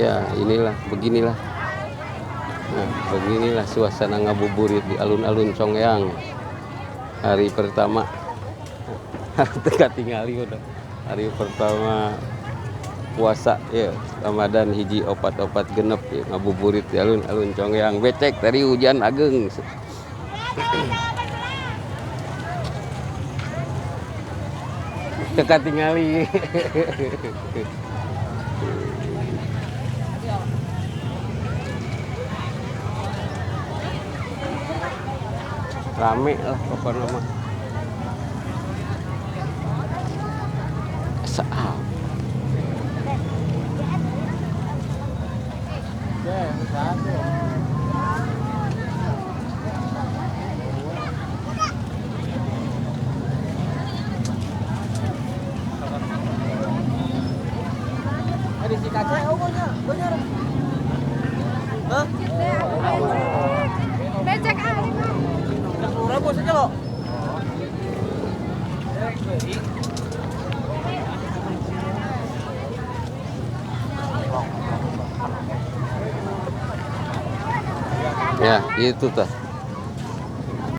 Ya inilah, beginilah. Nah, beginilah suasana ngabuburit di alun-alun Songhyang hari pertama. Teka tingali udah hari pertama puasa ya Ramadan hiji opat-opat genep ya, ngabuburit di alun-alun Songhyang. Becek tadi hujan ageng. Teka tingali. Rame lah pokoknya mah. Saat. Ada si kaca, oh banyak. Hah? Becek aja. 10.000 saja loh. Ya, itu tuh.